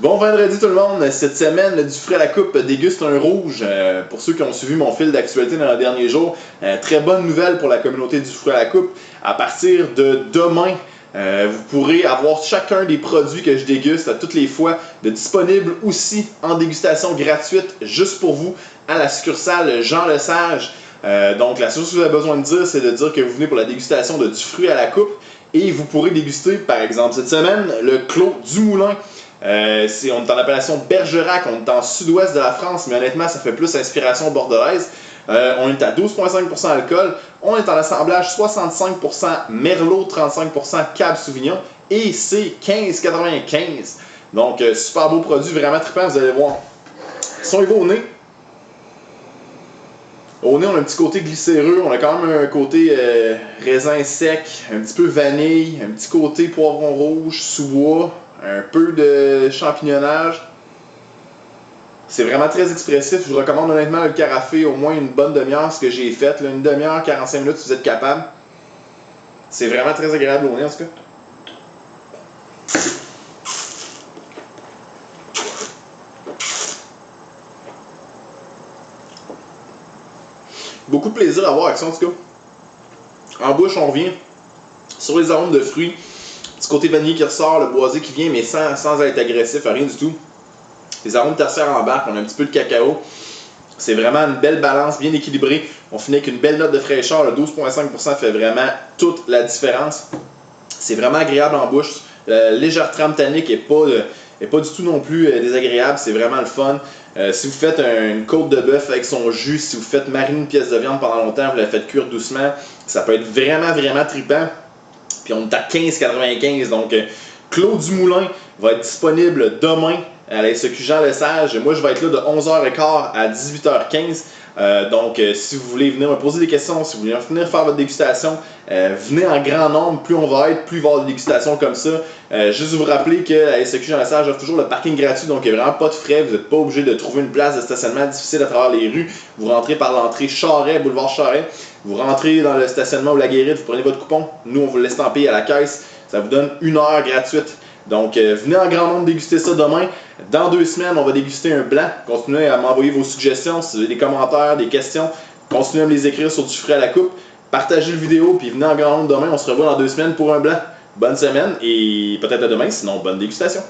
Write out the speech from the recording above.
Bon vendredi tout le monde, cette semaine du fruit à la coupe déguste un rouge. Pour ceux qui ont suivi mon fil d'actualité dans les derniers jours, très bonne nouvelle pour la communauté du fruit à la coupe. À partir de demain, vous pourrez avoir chacun des produits que je déguste à toutes les fois de disponibles aussi en dégustation gratuite juste pour vous à la succursale Jean Lesage. Donc la seule chose que vous avez besoin de dire, c'est de dire que vous venez pour la dégustation de du fruit à la coupe et vous pourrez déguster par exemple cette semaine le Clos du Moulin. On est en appellation Bergerac, on est en sud-ouest de la France, mais honnêtement, ça fait plus inspiration bordelaise. On est à 12,5% d'alcool. On est en assemblage 65% Merlot, 35% Cab Sauvignon et c'est 15,95. Donc, super beau produit, vraiment trippant, vous allez voir. Si on y va au nez, on a un petit côté glycéreux, on a quand même un côté raisin sec, un petit peu vanille, un petit côté poivron rouge, sous-bois. Un peu de champignonnage. C'est vraiment très expressif. Je vous recommande honnêtement le carafer au moins une bonne demi-heure, ce que j'ai fait. Là, une demi-heure, 45 minutes si vous êtes capable. C'est vraiment très agréable au nez en tout cas. Beaucoup de plaisir à avoir avec ça en tout cas. En bouche, on revient sur les arômes de fruits. Petit côté vanille qui ressort, le boisé qui vient, mais sans être agressif, rien du tout. Les arômes tertiaires embarquent, on a un petit peu de cacao. C'est vraiment une belle balance, bien équilibrée. On finit avec une belle note de fraîcheur. Le 12,5% fait vraiment toute la différence. C'est vraiment agréable en bouche. Légère trame tannique n'est pas du tout non plus désagréable. C'est vraiment le fun. Si vous faites une côte de bœuf avec son jus, si vous faites mariner une pièce de viande pendant longtemps, vous la faites cuire doucement, ça peut être vraiment, vraiment trippant. Puis on est à 15,95$. Donc, Clos du Moulin va être disponible demain à la SEQ Jean Lesage. Moi, je vais être là de 11h15 à 18h15. Donc, si vous voulez venir me poser des questions, si vous voulez venir faire votre dégustation, venez en grand nombre. Plus on va être, plus il va y avoir des dégustations comme ça. Juste vous rappeler que la SEQ Jean Lesage offre toujours le parking gratuit. Donc, il n'y a vraiment pas de frais. Vous n'êtes pas obligé de trouver une place de stationnement difficile à travers les rues. Vous rentrez par l'entrée Charret, boulevard Charret. Vous rentrez dans le stationnement ou la Guérite, vous prenez votre coupon. Nous, on vous le laisse stamper à la caisse. Ça vous donne 1 heure gratuite. Donc, venez en grand nombre déguster ça demain. Dans 2 semaines, on va déguster un blanc. Continuez à m'envoyer vos suggestions. Si vous avez des commentaires, des questions, continuez à me les écrire sur du fruit à la coupe. Partagez le vidéo, puis venez en grand nombre demain. On se revoit dans 2 semaines pour un blanc. Bonne semaine et peut-être à demain, sinon bonne dégustation.